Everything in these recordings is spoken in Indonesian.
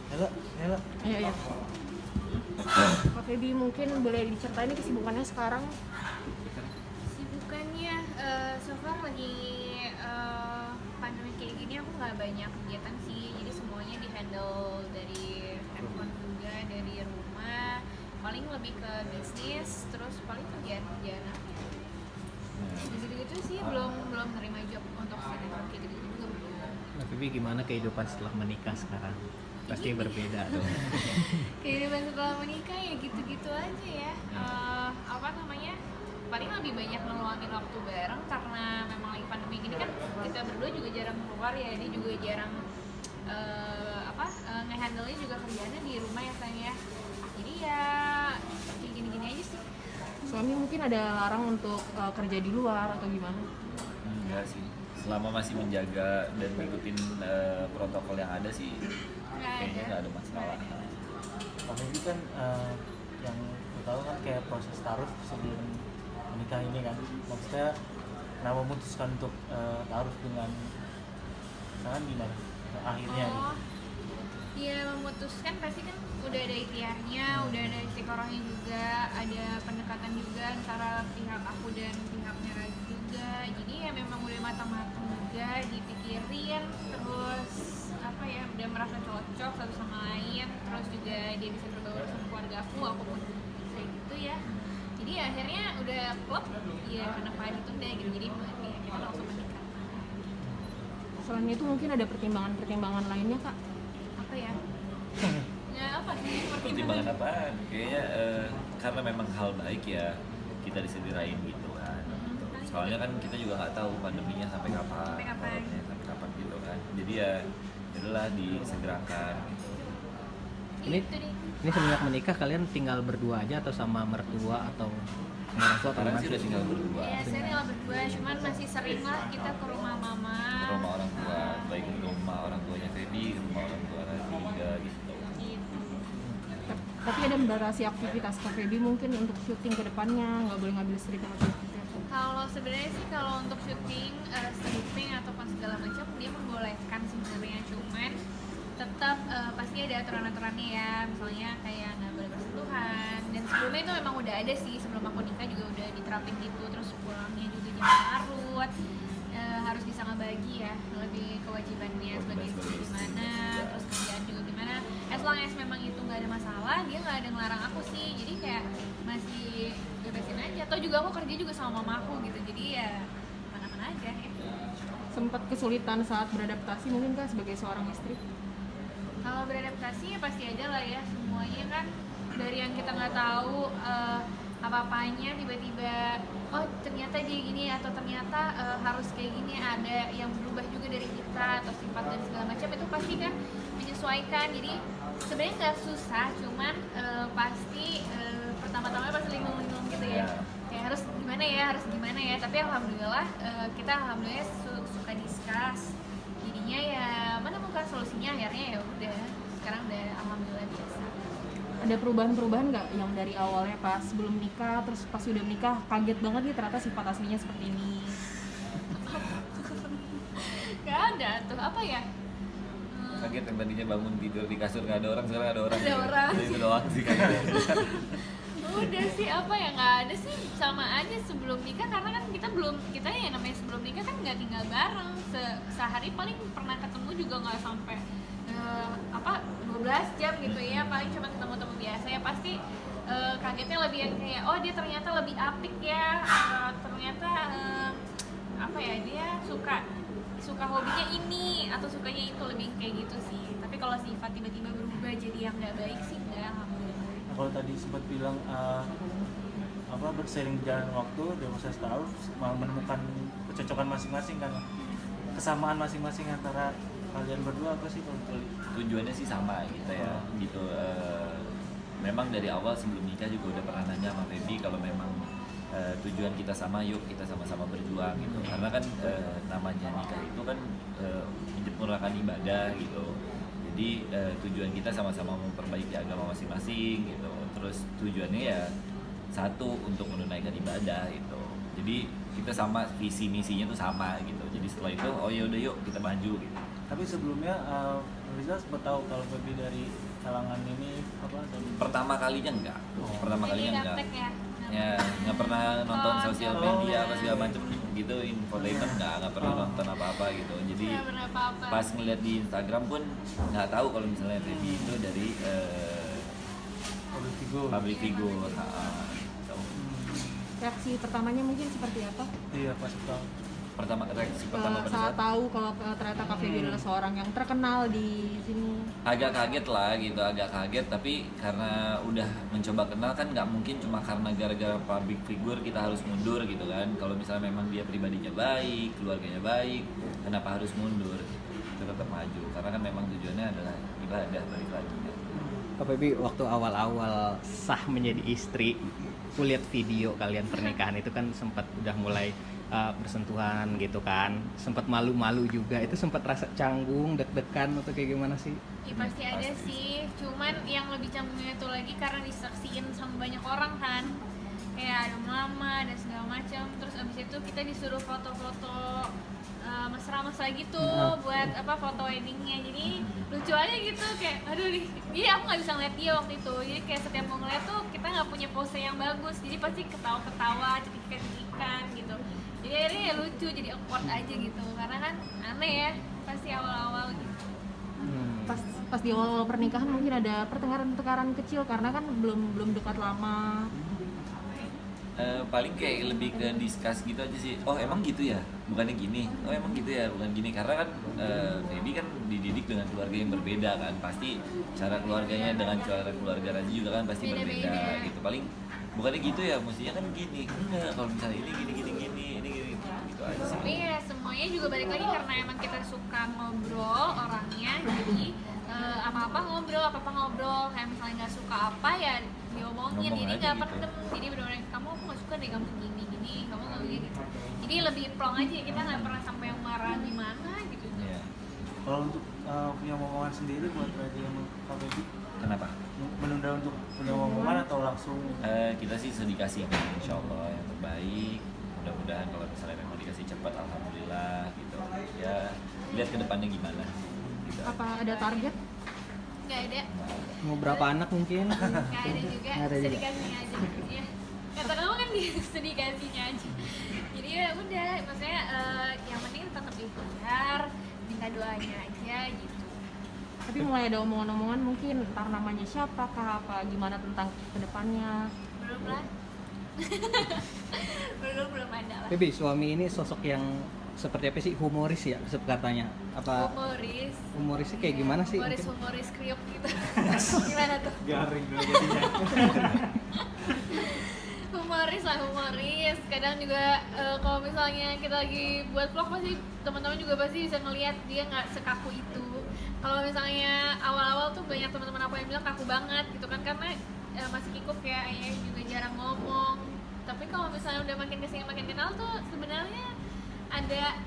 Hela, Hela. Iya. Kak Feby mungkin boleh diceritain nih kesibukannya sekarang. Sibukannya so far lagi pandemi kayak gini aku nggak banyak kegiatan sih, jadi semuanya di handle dari handphone juga, dari rumah. Paling lebih ke bisnis, terus paling kerjaan apa ya, gitu-gitu sih. belum nerima job untuk sinetron kayak gitu juga belum. Nah, Vivi gimana kehidupan setelah menikah sekarang? Pasti berbeda dong. Kehidupan setelah menikah ya gitu-gitu aja ya. Apa namanya, paling lebih banyak ngeluangin waktu bareng karena memang lagi pandemi gini kan, kita berdua juga jarang keluar ya, dia juga jarang ngehandle-nya juga kerjaannya di rumah ya sayang ya. Jadi ya kayak gini-gini aja sih. Suami mungkin ada larang untuk kerja di luar atau gimana? Enggak sih. Selama masih menjaga dan ngikutin protokol yang ada sih, kayaknya nggak ada masalah. Tapi itu kan yang gue tahu kan kayak proses taruh sebelum menikah ini kan, maksudnya kenapa memutuskan untuk taruh dengan pasangan gimana akhirnya gitu? Iya, memutuskan pasti kan udah ada ikhtiarnya, udah ada istiqorohnya juga, ada pendekatan juga antara pihak aku dan pihaknya lagi juga. Jadi ya memang udah matang-matang juga, dipikirin, terus apa ya, udah merasa cocok satu sama lain, terus juga dia bisa bergaul sama keluarga aku pun bisa gitu ya. Jadi ya, akhirnya udah klop, ya kenapa ditunda gitu, jadi ya kita langsung menikah. Selain itu mungkin ada pertimbangan lainnya Kak? Apa ya? Ya apa sih Pertimbangan apaan? Kayaknya karena memang hal baik ya kita disediain gitu kan. Soalnya kan kita juga nggak tahu pandeminya sampai kapan, corona-nya sampai kapan gitu kan. Jadi ya itulah disegerakan. Ini Itu deh. ini semenjak menikah kalian tinggal berdua aja atau sama mertua atau sama orang tua atau Sekarang gimana? sih udah tinggal berdua. Ya, saya tinggal berdua, cuman masih sering lah kita ke rumah mama. Ke rumah orang tua, baik ke rumah orang tuanya Feby, ke rumah orang tua Tiga gitu. Gitu. Tapi ada membatasi aktivitas Kak Feby mungkin untuk syuting ke depannya, nggak boleh ngambil strip atau gitu. Kalau sebenarnya sih kalau untuk syuting, stripping ataupun segala macam dia membolehkan sebenarnya, cuman tetap pasti ada aturan-aturannya ya, misalnya kayak nggak boleh bersentuhan, dan sebelumnya itu memang udah ada sih, sebelum aku nikah juga udah diterapin gitu. Terus pulangnya juga jangan larut, harus bisa ngebagi ya lebih kewajibannya sebagai istri gimana, terus kerjaan juga gimana. As long as memang itu nggak ada masalah, dia nggak ada ngelarang aku sih, jadi kayak masih bebasin aja. Atau juga aku kerja juga sama mama aku gitu, jadi ya mana-mana aja ya. Sempat kesulitan saat beradaptasi mungkin Kak sebagai seorang istri? Kalau beradaptasi ya pasti ada lah ya, semuanya kan dari yang kita nggak tahu apa-apanya, tiba-tiba oh ternyata dia gini, atau ternyata harus kayak gini, ada yang berubah juga dari kita atau sifat dan segala macam, itu pasti kan menyesuaikan. Jadi sebenarnya nggak susah, cuman pasti pertama-tama pasti linglung-linglung gitu ya, kayak harus gimana ya, tapi alhamdulillah kita alhamdulillah suka discuss, jadinya ya menemukan solusinya, akhirnya ya udah sekarang udah alhamdulillah biasa. Ada perubahan-perubahan nggak yang dari awalnya pas sebelum nikah, terus pas udah menikah kaget banget nih ternyata sifat aslinya seperti ini? Gak ada tuh, apa ya, Kaget yang tadinya bangun tidur di kasur nggak ada orang, sekarang ada orang. Ada orang. Jadi itu doang sih kayaknya. udah sih apa ya, nggak ada sih, sama aja sebelum nikah, karena kan kita ya namanya sebelum nikah kan nggak tinggal bareng, sehari paling pernah ketemu juga nggak sampai 12 jam gitu ya, paling cuma ketemu teman biasa ya. Pasti kagetnya lebih yang kayak oh dia ternyata lebih apik ya, ternyata apa ya, dia suka hobinya ini atau sukanya itu, lebih kayak gitu sih. Tapi kalau sifat tiba-tiba berubah jadi yang nggak baik sih enggak, alhamdulillah. Kalau tadi sempat bilang berseiring jalan waktu dari proses taruh menemukan kecocokan masing-masing kan, kesamaan masing-masing antara kalian berdua apa sih kalau Tujuannya sih sama kita ya gitu. Memang dari awal sebelum nikah juga udah pernah nanya sama Feby kalau memang tujuan kita sama, yuk kita sama-sama berjuang gitu. Karena kan namanya nikah itu kan menyempurnakan ibadah gitu. Jadi tujuan kita sama-sama memperbaiki agama masing-masing gitu. Terus tujuannya ya satu, untuk menunaikan ibadah gitu. Jadi kita sama, visi misinya tuh sama gitu. Jadi setelah itu oh ya udah yuk kita maju gitu. Tapi sebelumnya Riza sempat tahu kalau Feby dari kalangan ini apa dari Pertama kalinya enggak. Pertama Jadi kalinya enggak. gaptek ya. Ya, nggak pernah nonton Oh, sosial oh. media apa segala macem gitu, infotainment nggak pernah nonton apa-apa gitu. Jadi Nggak pernah apa-apa. pas ngeliat di Instagram pun nggak tahu kalau misalnya Feby itu dari public figure? public figure. Gitu. Reaksi pertamanya mungkin seperti apa? Iya pas tahu. Reaksi pertama pada Saat saat tahu kalau ternyata Kak Feby adalah seorang yang terkenal di sini. agak kaget lah gitu, agak kaget, tapi karena udah mencoba kenal kan nggak mungkin cuma karena gara-gara public figure kita harus mundur gitu kan. Kalau misalnya memang dia pribadinya baik, keluarganya baik, kenapa harus mundur? Kita tetap maju karena kan memang tujuannya adalah ibadah balik lagi kan. Kak Feby, waktu awal-awal sah menjadi istri, aku lihat video kalian pernikahan itu kan sempat udah mulai bersentuhan gitu kan, sempat malu-malu juga, itu sempat rasa canggung, deg-degan atau kayak gimana sih? Ya, pasti ada Pasti. sih, cuman yang lebih canggungnya itu lagi karena disaksiin sama banyak orang kan, kayak ada mama dan segala macam. Terus abis itu kita disuruh foto-foto mesra-mesra gitu buat apa foto weddingnya. Jadi lucu aja gitu, kayak aduh nih. Jadi aku nggak bisa ngeliat dia waktu itu. Jadi kayak setiap mau ngeliat tuh kita nggak punya pose yang bagus. Jadi pasti ketawa-ketawa, cekikan-cekikan gitu. Jadi akhirnya ya lucu, jadi awkward aja gitu. Karena kan aneh ya, pasti awal-awal gitu. Pas di awal pernikahan mungkin ada pertengkaran kecil karena kan belum dekat lama. Paling kayak lebih ke discuss gitu aja sih. Oh emang gitu ya, bukannya gini. Oh emang gitu ya, bukan gini. Karena kan Feby kan dididik dengan keluarga yang berbeda kan. Pasti cara keluarganya dengan cara keluarga Raji juga kan pasti berbeda Beda-beda. gitu. Paling bukannya gitu ya, mestinya kan gini. Enggak, kalau misalnya ini gini ini gini gitu aja sih. Tapi ya semuanya juga balik lagi karena emang kita suka ngobrol orangnya, jadi apa-apa ngobrol, kayak misalnya nggak suka apa ya diomongin, Ngomong jadi aja nggak gitu. pendem. Jadi benar-benar kamu aku nggak suka deh kamu gini, kamu nggak begini gitu. Jadi lebih plong aja, kita nggak pernah sampai yang marah gimana gitu. Iya. Kalau untuk punya omongan sendiri buat Raja sama Kak Feby, Kenapa? menunda untuk punya omongan atau langsung Kita sih sedikasih insya Allah yang terbaik. Mudah-mudahan kalau misalnya memang dikasih cepat, alhamdulillah gitu. Ya lihat ke depannya gimana. Gitu. Apa ada target? Nggak ada, Mau berapa anak mungkin? nggak ada juga, Nggak ada juga. sedikasinya aja. Ya kata kamu kan di sedikasinya aja. Jadi ya udah, maksudnya yang penting tetap ikhtiar, minta doanya aja gitu. Tapi mulai ada omongan-omongan mungkin ntar namanya siapa kah, apa gimana tentang kedepannya. Belum lah. belum ada lah. Feby, suami ini sosok yang seperti apa sih? Humoris ya katanya? Apa humorisnya kayak gimana sih? Mungkin? Humoris kriuk gitu. Gimana tuh? garing dulu jadinya? Humoris. Kadang juga kalau misalnya kita lagi buat vlog pasti teman-teman juga pasti bisa ngelihat dia nggak sekaku itu. Kalau misalnya awal-awal tuh banyak teman-teman aku yang bilang kaku banget gitu kan, karena masih kikuk ya, ayah juga jarang ngomong. Tapi kalau misalnya udah makin kesini makin kenal tuh sebenarnya ada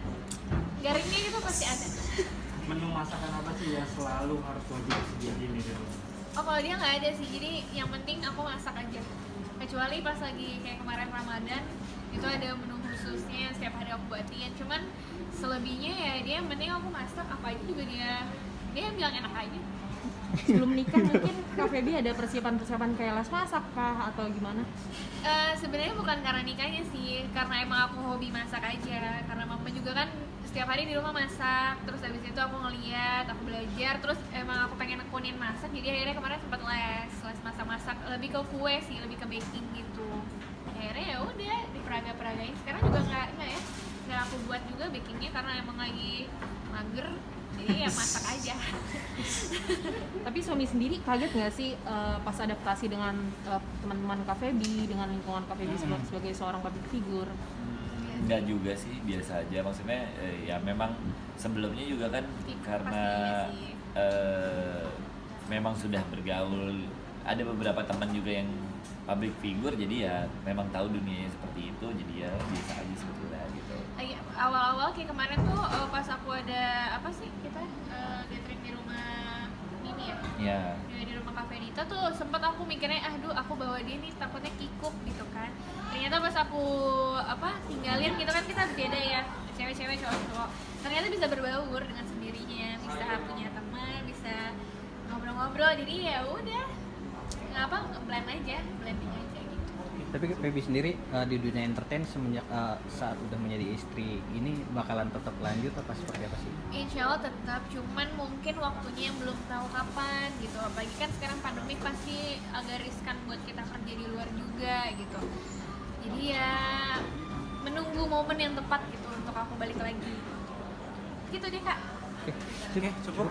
garingnya gitu, pasti ada. Menu masakan apa sih yang selalu harus wajib disediain di rumah? Oh kalau dia nggak ada sih, jadi yang penting aku masak aja. Kecuali pas lagi kayak kemarin Ramadan, itu ada menu khususnya setiap hari aku buatin. Cuman selebihnya ya dia yang penting aku masak apa aja juga dia bilang enak aja. Sebelum nikah mungkin Kak Feby ada persiapan kayak les masak kah atau gimana? Sebenarnya bukan karena nikahnya sih, karena emang aku hobi masak aja. Karena mama juga kan setiap hari di rumah masak, terus habis itu aku ngeliat, aku belajar, terus emang aku pengen nekunin masak, jadi akhirnya kemarin sempat les masak-masak, lebih ke kue sih, lebih ke baking gitu. Akhirnya ya udah diperagain. Sekarang juga nggak aku buat juga bakingnya karena emang lagi mager, jadi ya masak aja. Tapi suami sendiri kaget nggak sih pas adaptasi dengan teman-teman Kak Feby, dengan lingkungan Kak Feby sebagai seorang public figure? Enggak juga sih, biasa aja. Maksudnya ya memang sebelumnya juga kan karena Pastinya sih. memang sudah bergaul, ada beberapa teman juga yang public figure, jadi ya memang tahu dunianya seperti itu, jadi ya biasa aja sebetulnya gitu. Awal-awal kayak kemarin tuh pas aku ada apa sih kita gathering di rumah Mimi ya. Ya. Di rumah Kak Fenita tuh sempet aku mikirnya aduh aku bawa dia nih takutnya kikuk gitu kan. Ternyata pas aku tinggalin gitu kan, kita beda ya, cewek-cewek cowok-cowok. Ternyata bisa berbaur dengan sendirinya. jadinya bisa punya teman, bisa ngobrol-ngobrol, jadi ya udah ngapa blending aja gitu. Tapi Feby sendiri di dunia entertain semenjak saat udah menjadi istri ini bakalan tetap lanjut apa seperti apa sih? Insya Allah tetap, cuman mungkin waktunya yang belum tahu kapan gitu. Apalagi kan sekarang pandemi pasti agak riskan buat kita kerja di luar juga gitu. Jadi ya menunggu momen yang tepat gitu untuk aku balik lagi. Gitu deh Kak. Oke, Oke, cukup.